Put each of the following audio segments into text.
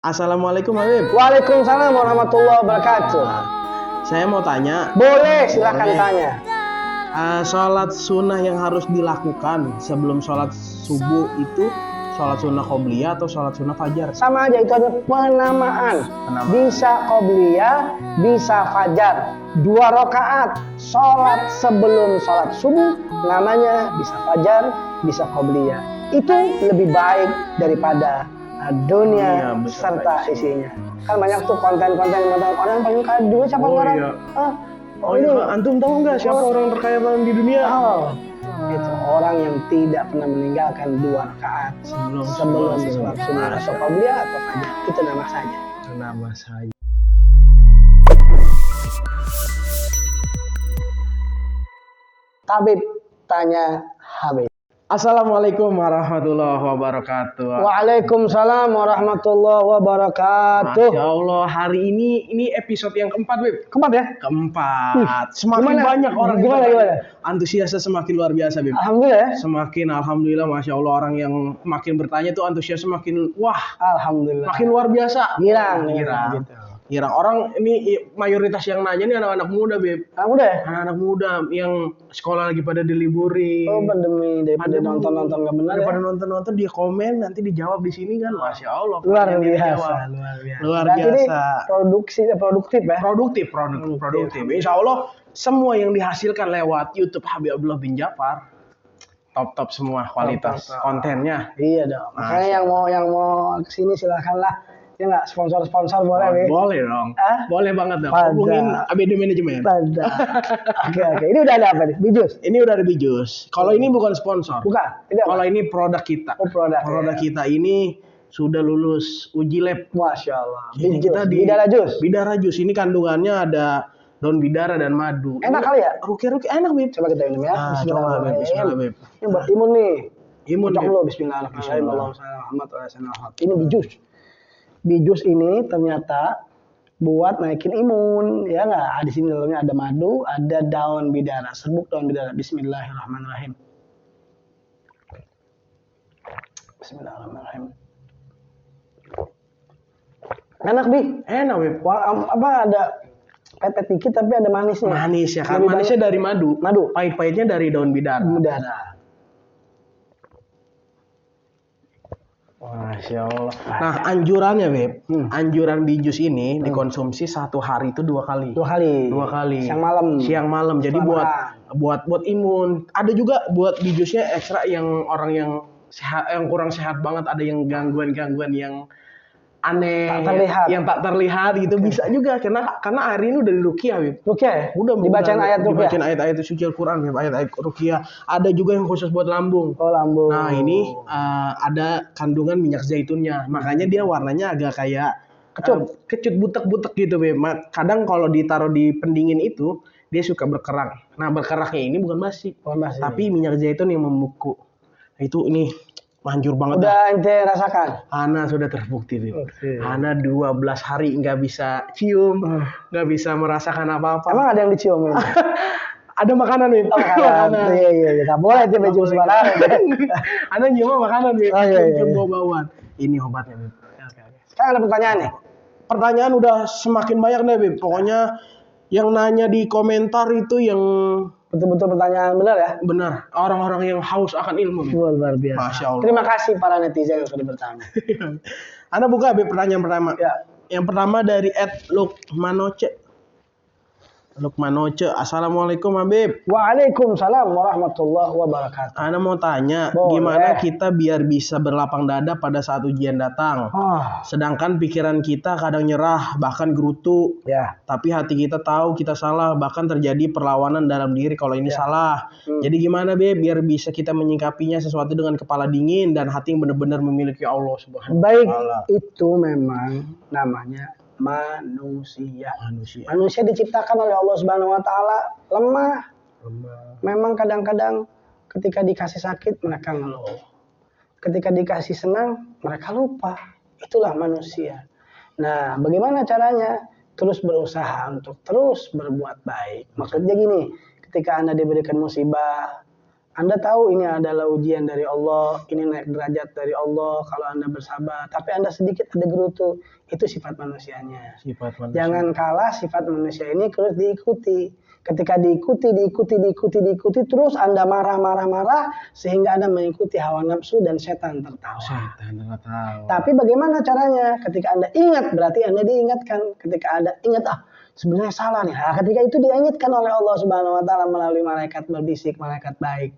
Assalamualaikum Habib. Waalaikumsalam warahmatullahi wabarakatuh. Saya mau tanya, Boleh, silakan Boleh. tanya. sholat sunnah yang harus dilakukan sebelum sholat subuh itu sholat sunnah qobliyah atau sholat sunnah fajar? Sama aja, itu hanya penamaan. Bisa qobliyah, bisa fajar. 2 rakaat sholat sebelum sholat subuh, namanya bisa fajar, bisa qobliyah. Itu lebih baik daripada dunia serta isinya. Kan banyak tuh konten-konten orang paling kaya dulu siapa orang? Iya. Antum tahu nggak siapa orang terkaya paling di dunia? Itu orang yang tidak pernah meninggalkan 2 rakaat sebelum sholat subuh atau qobliyah atau fajar. Itu nama saja. Nama saya. Tabib tanya Habib. Assalamualaikum warahmatullahi wabarakatuh. Waalaikumsalam warahmatullahi wabarakatuh. Masya Allah, hari ini episode yang keempat, Beb. Keempat ya? Keempat. Semakin Gimana? banyak orang Gimana? antusiasnya semakin luar biasa, Beb. Alhamdulillah ya. Alhamdulillah, Masya Allah, orang yang makin bertanya tuh antusiasnya makin wah, Alhamdulillah. makin luar biasa. Girang. Girang. Orang ini mayoritas yang nanya nih anak-anak muda, Beb. Anak muda ya? Anak-anak muda yang sekolah lagi pada diliburin. Oh, pandemi daripada nonton nggak benar ya? Daripada nonton dia komen nanti dijawab di sini kan, Masya Allah. Luar biasa. Berarti ini produktif ya? Produktif. Insya Allah semua yang dihasilkan lewat YouTube Habib Abdullah bin Jafar top semua kualitas kontennya. Iya dong. Makanya yang mau kesini silakanlah. Ya nggak, sponsor boleh. Boleh dong. Boleh banget dong. Pada. Hubungin ABD Manajemen. Pada. Oke. Ini udah ada apa nih? Bijus? Ini udah ada Bijus. Kalau ini bukan sponsor. Bukan. Kalau ini produk kita. Produk kita ini sudah lulus uji lab. Masya Allah. Ini kita di Bidara Jus. Ini kandungannya ada daun bidara dan madu. Enak kali ya? Rukia enak, Beb. Coba kita minum ya. Bismillah, Beb. Ini buat imun nih. Imun dulu. Bismillahirrahmanirrahim. Ini bijus. Bijus ini ternyata buat naikin imun, ya nggak? Di sini dalamnya ada madu, ada daun bidara, serbuk daun bidara. Bismillahirrahmanirrahim. Enak, Bi. Enak, Beb. Apa ada pepet dikit tapi ada manisnya. Manis ya, kan manisnya dari madu. Pahit-pahitnya dari daun bidara. Masya Allah. Nah, anjurannya, Beb. Anjuran bijus ini dikonsumsi 1 hari itu 2 kali. 2 kali. Siang malam. Jadi buat imun. Ada juga buat bijusnya ekstra yang orang yang sehat, yang kurang sehat banget, ada yang gangguan yang aneh, yang tak terlihat gitu. Bisa juga karena hari ini udah diruqyah, Beb. Ruqyah ya? Udah dibacain ayat suci Al-Qur'an, Beb. Ayat ruqyah. Ada juga yang khusus buat lambung. Lambung. Nah, ini ada kandungan minyak zaitunnya. Makanya dia warnanya agak kayak kecut butek-butek gitu, Beb. Kadang kalau ditaruh di pendingin itu dia suka berkerang. Nah, berkeraknya ini bukan basi. Tapi minyak zaitun yang membeku. Nah, itu ini manjur banget. Udah ente rasakan? Ana sudah terbukti, Beb. Ana 12 hari nggak bisa cium, nggak bisa merasakan apa-apa. Emang ada yang dicium ini? Ada makanan, Beb. Makanan. Iya. Tak boleh dia baju sembarangan. Ana nyium makanan, Beb. Iya. Bau-bauan. Ini obatnya, Beb. Sekarang ada pertanyaan nih. Pertanyaan udah semakin banyak nih, Beb. Pokoknya yang nanya di komentar itu yang betul-betul pertanyaan benar ya? Benar. Orang-orang yang haus akan ilmu. Luar biasa. Masya Allah. Terima kasih para netizen yang sudah bertanya. Anda buka, Beb, pertanyaan pertama. Ya. Yang pertama dari @lukmanoce. Assalamualaikum, Habib. Waalaikumsalam warahmatullahi wabarakatuh. Ana mau tanya, gimana kita biar bisa berlapang dada pada saat ujian datang? Sedangkan pikiran kita kadang nyerah, bahkan gerutu. Ya. Tapi hati kita tahu kita salah, bahkan terjadi perlawanan dalam diri kalau ini salah. Jadi gimana, Beb, biar bisa kita menyikapinya sesuatu dengan kepala dingin dan hati yang benar-benar memiliki Allah Subhanahu wa Baik, Ta'ala. itu memang namanya manusia. Manusia diciptakan oleh Allah Subhanahu wa Ta'ala lemah. Memang kadang-kadang ketika dikasih sakit mereka ngeluh. Ketika dikasih senang mereka lupa. Itulah manusia. Nah, bagaimana caranya? Terus berusaha untuk terus berbuat baik. Maksudnya gini, ketika Anda diberikan musibah, Anda tahu ini adalah ujian dari Allah, ini naik derajat dari Allah kalau Anda bersabar. Tapi Anda sedikit ada gerutu, itu sifat manusianya. Sifat manusia. Jangan kalah sifat manusia ini terus diikuti. Ketika diikuti, terus Anda marah, sehingga Anda mengikuti hawa nafsu dan setan tertawa. Setan tertawa. Tapi bagaimana caranya? Ketika Anda ingat, berarti Anda diingatkan. Ketika Anda ingat, sebenarnya salah nih. Nah, ketika itu diingatkan oleh Allah Subhanahu Wa Taala melalui malaikat berbisik, malaikat baik.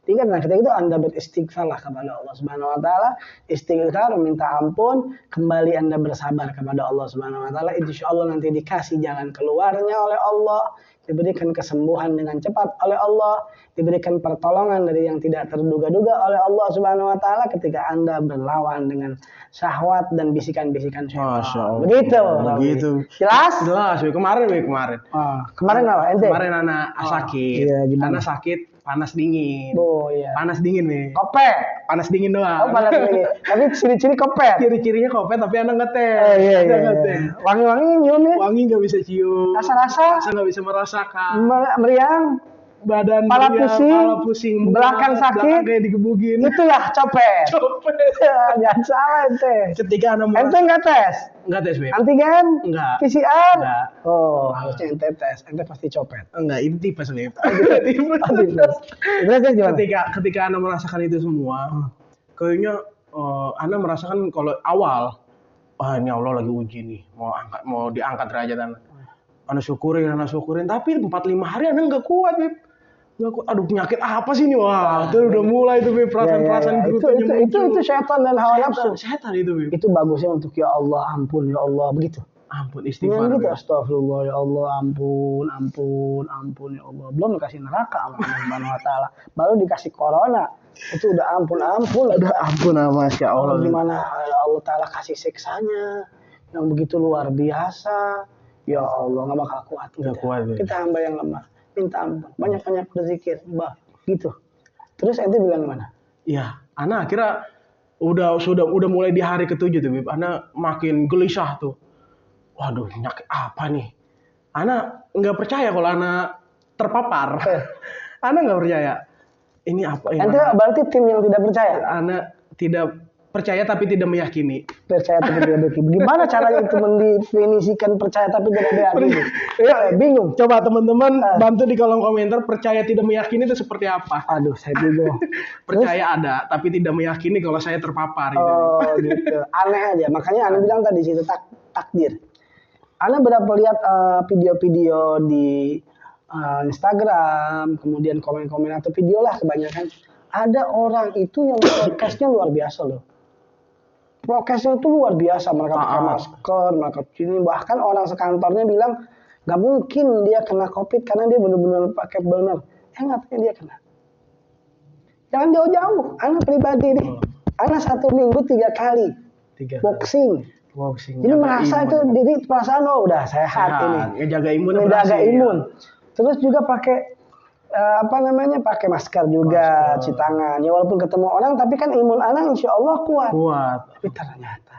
Nah, ketika itu Anda beristighfarlah kepada Allah Subhanahu Wa Taala, istighfar, minta ampun, kembali Anda bersabar kepada Allah Subhanahu Wa Taala. Insya Allah nanti dikasih jalan keluarnya oleh Allah, diberikan kesembuhan dengan cepat oleh Allah, diberikan pertolongan dari yang tidak terduga-duga oleh Allah Subhanahu Wa Taala ketika Anda berlawan dengan syahwat dan bisikan-bisikan syaitan. Masya Allah. Begitu. Jelas? Jelas. Kemarin. Kemarin apa? Ente? Kemarin anak sakit. Iya, gimana? Anak sakit. Panas dingin. Oh iya. Panas dingin nih. Kopet. Panas dingin doang. Oh, panas dingin. Tapi ciri-ciri kopet. Ciri-cirinya kopet tapi anak ngetes. Oh, iya. Ngetes. Wangi-wangi nyium ya. Wangi nggak bisa cium. Rasa-rasa. Rasa nggak bisa merasakan. Meriang. Badan Kepala meriang, pusing. muka, Belakang sakit. belakang kayak digebugin. Itulah copet. Copet. Jangan salah ente. Ketika anak Ente nggak tes? Nggak tes, Beb. Antigen? Enggak. PCR? Enggak. Oh, harusnya ente tes. Ente pasti copet. Enggak, ini tipes, Beb. Tipes. Terus gimana? Ketika anak merasakan itu semua, kayaknya anak merasakan kalau awal, ini Allah lagi uji nih, mau diangkat derajat anak. Anak syukurin, tapi 4-5 hari anak nggak kuat, Beb. Aduh, penyakit apa sih ini? Wah, itu udah mulai tuh, Beb, perasaan-perasaan itu setan dan hawa nafsu. Setan itu, Beb. Itu bagusnya untuk ya Allah, ampun ya Allah, begitu. Ampun, istighfar. Gitu, astagfirullah ya Allah, ampun ya Allah. Belum dikasih neraka sama Allah Subhanahu Wa Taala, baru dikasih corona. Itu udah ampun, Masya Allah. Gimana Allah Taala kasih siksanya yang begitu luar biasa. Ya Allah, nggak bakal kuat. Nggak kuat, Beb. Kita hamba yang lemah. Minta ampun, banyak-banyak berzikir, gitu. Terus ente bilang gimana? Ya, anak akhirnya udah mulai di hari ke-7 tuh, Beb. Anak makin gelisah tuh. Waduh, penyakit apa nih? Anak nggak percaya kalau anak terpapar. Anak nggak percaya. Ini apa? Ente berarti tim yang tidak percaya? Anak tidak percaya tapi tidak meyakini. Percaya tapi tidak meyakini. Gimana caranya itu mendefinisikan percaya tapi tidak meyakini? Ya, bingung. Coba teman-teman bantu di kolom komentar, percaya tidak meyakini itu seperti apa? Aduh, saya bingung. Percaya ada tapi tidak meyakini kalau saya terpapar gitu. Oh, gitu. Aneh aja. Makanya Ana bilang tadi situ takdir. Ana berapa lihat video-video di Instagram, kemudian komen-komen atau video lah kebanyakan. Ada orang itu yang prokesnya luar biasa loh. Prokesnya itu luar biasa, mereka pakai masker, mereka ini, bahkan orang sekantornya bilang nggak mungkin dia kena COVID karena dia benar-benar pakai benar. Ngapain dia kena? Jangan jauh-jauh. Anak pribadi nih, anak 1 minggu 3 kali boxing. Jadi merasa itu diri perasaan udah sehat ini. Ngejaga imun. Terus juga pakai pakai masker juga, cuci tangan. Ya walaupun ketemu orang, tapi kan imun anak insya Allah kuat. Tapi ternyata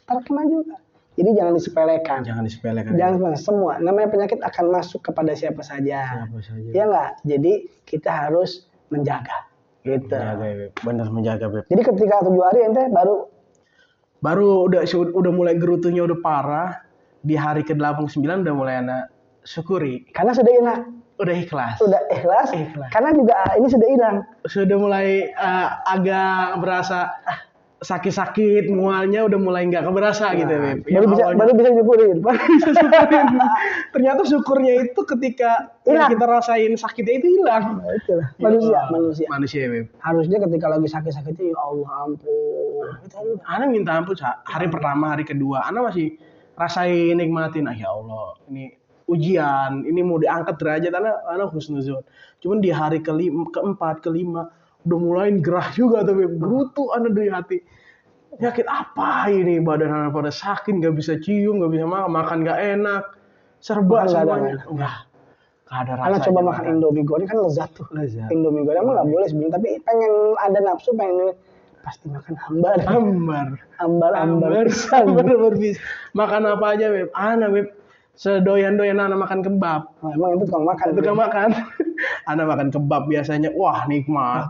terkena juga. Jadi jangan disepelekan. Jangan semua. Namanya penyakit akan masuk kepada siapa saja. Ya nggak. Jadi kita harus menjaga. Gitu. Benar menjaga, Beb. Jadi ketika 7 hari ente baru udah mulai gerutunya udah parah. Di hari ke-89 udah mulai anak syukuri. Karena sudah enak. Udah ikhlas. Karena juga ini sudah hilang. Sudah mulai agak berasa sakit-sakit, mualnya udah mulai nggak keberasa gitu, Beb. Baru bisa syukurin. Ternyata syukurnya itu ketika yang kita rasain sakitnya itu hilang. Itulah. Manusia, Beb. Harusnya ketika lagi sakit-sakitnya ya Allah ampun. Ana minta ampun hari pertama, hari kedua, Ana masih rasain nikmatin, ya Allah, ini ujian, ini mau diangkat derajat, anak husnuzon. Cuman di hari keempat, kelima udah mulai gerah juga tuh, Beb. Gerutu anak dari hati. Penyakit apa ini? Badan anak pada sakit, nggak bisa cium, nggak bisa makan nggak enak, serba semuanya. Enggak ada rasa. Anak coba makan Indomie goreng kan lezat tuh. Indomie goreng emang nggak boleh sebenarnya, tapi pengen ada nafsu, pengen pasti makan hambar. Bisa. Makan apa aja, Beb? Anak, Beb, sedoyan-doyan anak makan kebab. Emang itu tukang makan. Ana makan kebab biasanya, wah nikmat.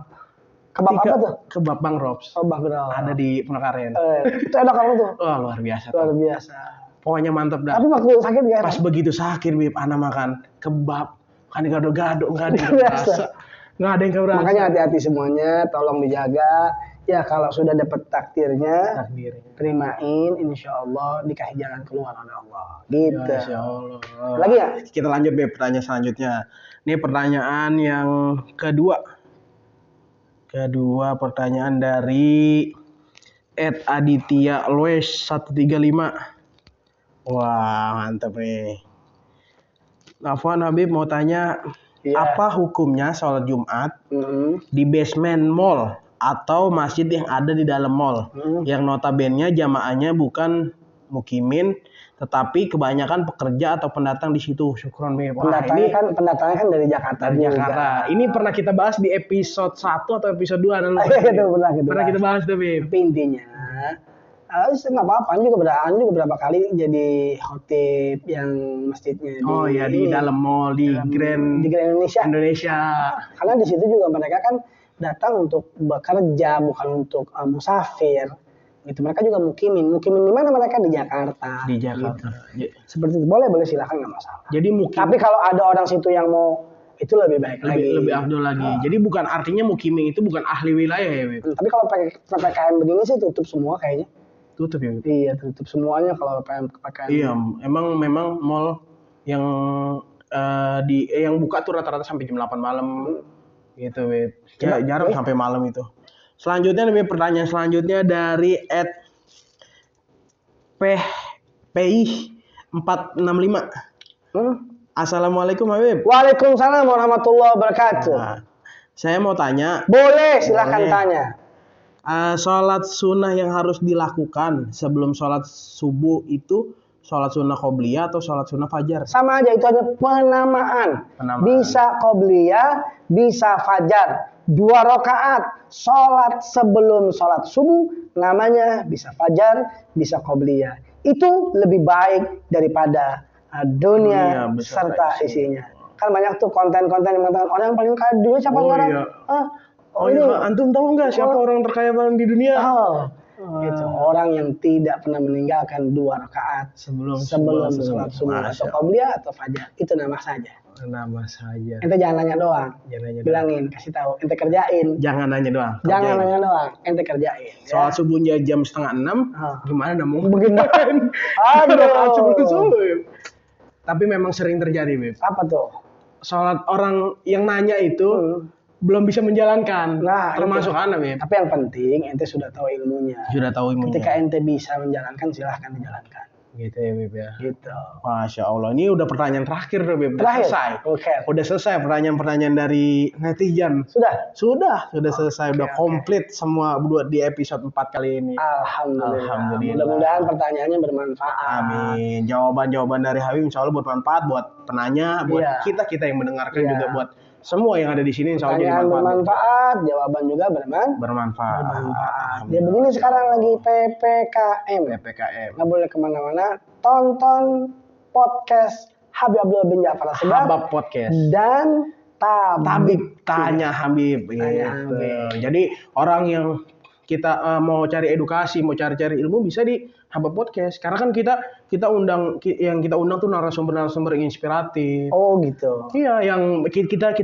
Kebab apa tuh? Kebab Bang Robs. Oh, Bagro. Ada di Penekaren. Itu enak kamu tuh. Wah luar biasa. Luar biasa. Pokoknya mantep dah. Tapi waktu sakit gak enak? Pas begitu sakit, Bib, Ana makan kebab. Kan gado-gado, nggak ada yang Luar kerasa. biasa. Nggak ada yang kerasa. Makanya hati-hati semuanya, tolong dijaga. Ya kalau sudah dapat takdirnya, terimain, insya Allah dikasih jalan keluar oleh Allah. Gitu. Ya, insya Allah. Lagi nggak? Kita lanjut, Beb, pertanyaan selanjutnya. Ini pertanyaan yang kedua. Kedua pertanyaan dari @Aditya Loes 135. Wah, mantap nih. Afwan Habib mau tanya, apa hukumnya sholat Jumat di basement mall atau masjid yang ada di dalam mall yang notabene jamaahnya bukan mukimin tetapi kebanyakan pekerja atau pendatang di situ. Syukron, Beb. Pendatangnya kan dari Jakarta. Dari Jakarta. Ini pernah kita bahas di episode 1 atau episode 2 pernah kita bahas tuh, Beb. Tapi intinya nggak apa-apa, juga beberapa kali jadi khotib yang masjidnya di dalam mall di Grand Indonesia. Karena di situ juga mereka kan datang untuk bekerja, bukan untuk musafir. Gitu. Mereka juga mukimin di mana mereka di Jakarta. Di Jakarta. Gitu. Seperti itu boleh silakan nggak masalah. Jadi Tapi kalau ada orang situ yang mau itu lebih baik lebih afdol lagi. Jadi bukan artinya mukimin itu bukan ahli wilayah ya, Beb. Tapi kalau PPKM begini sih tutup semua kayaknya. Tutup ya, Beb? Iya, tutup semuanya kalau PPKM. Iya, memang mall yang yang buka tuh rata-rata sampai jam 8 malam. Gitu, Beb. Jarang sampai malam itu. Selanjutnya nih, pertanyaan selanjutnya dari @PI465. Assalamualaikum Habib. Waalaikumsalam warahmatullahi wabarakatuh. Nah, saya mau tanya. Boleh, silakan tanya. Sholat sunnah yang harus dilakukan sebelum sholat subuh itu sholat sunnah qobliyah atau sholat sunnah fajar? Sama aja, itu hanya penamaan. Bisa qobliyah, bisa fajar. 2 rakaat sholat sebelum sholat subuh namanya bisa fajar, bisa qobliyah. Itu lebih baik daripada dunia serta isinya. Kan banyak tuh konten-konten yang mengatakan orang yang paling kaya di dunia siapa sekarang? Iya. Antum tahu nggak siapa orang terkaya paling di dunia? Itu orang yang tidak pernah meninggalkan 2 rakaat sebelum sholat subuh atau qobliyah atau fajar. Itu nama saja. Ente jangan nanya doang. Bilangin, kasih tahu. Ente kerjain. Jangan nanya doang. Ente kerjain. Sholat subuhnya jam 5:30. Gimana namun? Begini. Aduh. Tapi memang sering terjadi, Beb. Apa tuh? Sholat orang yang nanya itu belum bisa menjalankan. Nah, termasuk anak, Beb. Tapi yang penting ente sudah tahu ilmunya. Ketika ente bisa menjalankan, silahkan dijalankan. Gitu ya, Beb ya. Gitu. Masya Allah. Ini udah pertanyaan terakhir, Beb. Selesai. Udah selesai pertanyaan-pertanyaan dari netizen. Sudah selesai. Udah komplit semua di episode 4 kali ini. Alhamdulillah. Mudah-mudahan pertanyaannya bermanfaat. Amin. Jawaban-jawaban dari Habib insya Allah bermanfaat buat penanya, buat kita yang mendengarkan juga buat semua yang ada di sini insya Allah bermanfaat, jawaban juga bermanfaat. Ya begini sekarang lagi PPKM. Nggak boleh kemana-mana. Tonton podcast Habib Abdullah bin Ja'far Habab Podcast dan Tabib Tanya Habib. Jadi orang yang kita mau cari edukasi, mau cari ilmu bisa di Habab Podcast. Karena kan kita undang tuh narasumber yang inspiratif. Oh gitu. Iya, yang kita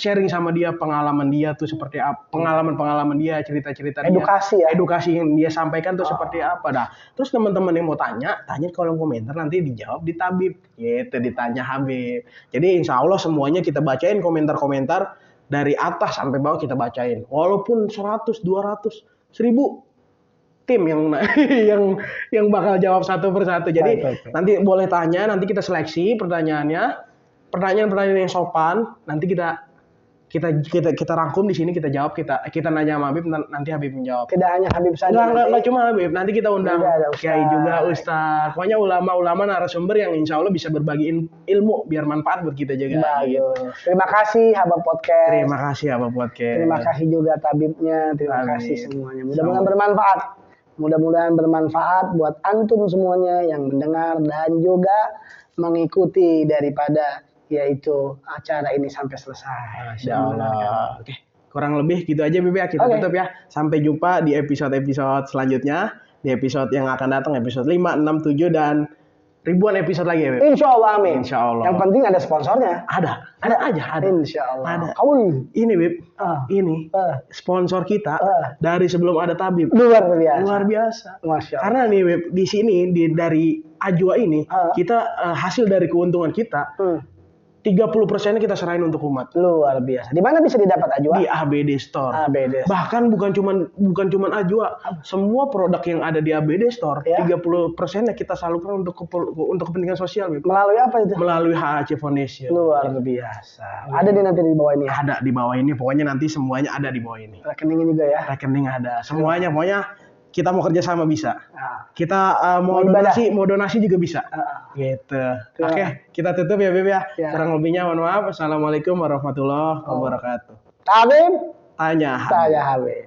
sharing sama dia pengalaman dia tuh seperti apa, pengalaman dia, cerita-cerita edukasi dia. Edukasi yang dia sampaikan tuh seperti apa dah. Terus teman-teman yang mau tanya di kolom komentar, nanti dijawab di Tabib. Gitu, ditanya Habib. Jadi insya Allah semuanya kita bacain komentar-komentar dari atas sampai bawah kita bacain. Walaupun 100, 200, 1000 tim yang bakal jawab satu persatu. Jadi nanti boleh tanya, nanti kita seleksi pertanyaan yang sopan, nanti kita rangkum di sini, kita jawab, kita nanya sama Habib, nanti Habib menjawab. Tidak hanya Habib saja. Enggak cuma Habib, nanti kita undang kiai juga, ustaz. Pokoknya ulama-ulama narasumber yang insya Allah bisa berbagi ilmu biar manfaat buat kita juga. Bagus. Terima kasih Habab Podcast. Terima kasih juga tabibnya, terima kasih semuanya. Mudah-mudahan bermanfaat buat antum semuanya yang mendengar dan juga mengikuti daripada yaitu acara ini sampai selesai. Masya Allah. Oke, kurang lebih gitu aja Beb ya, kita tutup ya. Sampai jumpa di episode-episode selanjutnya. Di episode yang akan datang, episode 5, 6, 7, dan ribuan episode lagi ya Beb. Insya Allah, amin. Insya Allah. Yang penting ada sponsornya. Ada aja. Insya Allah. Ada. Kamu Ini Beb, ini sponsor kita dari sebelum ada Tabib. luar biasa. Luar biasa. Masya Allah. Karena nih Beb, di sini dari Ajwa ini kita hasil dari keuntungan kita 30%-nya kita serahin untuk umat. Luar biasa. Di mana bisa didapat Ajwa? Di ABD Store. ABD. Bahkan bukan cuman Ajwa, semua produk yang ada di ABD Store, 30%-nya kita salurkan untuk kepentingan sosial, Beb. Melalui apa itu? Melalui HAC Foundation. Luar biasa. Ada di nanti di bawah ini. Ada di bawah ini, pokoknya nanti semuanya ada di bawah ini. Rekeningnya juga ya. Rekening ada, semuanya, pokoknya kita mau kerja sama bisa. Kita mau donasi juga bisa. Gitu. Oke, kita tutup ya Beb ya. Kurang lebihnya mohon maaf. Assalamualaikum warahmatullahi wabarakatuh. Tabib Tanya saya Habib.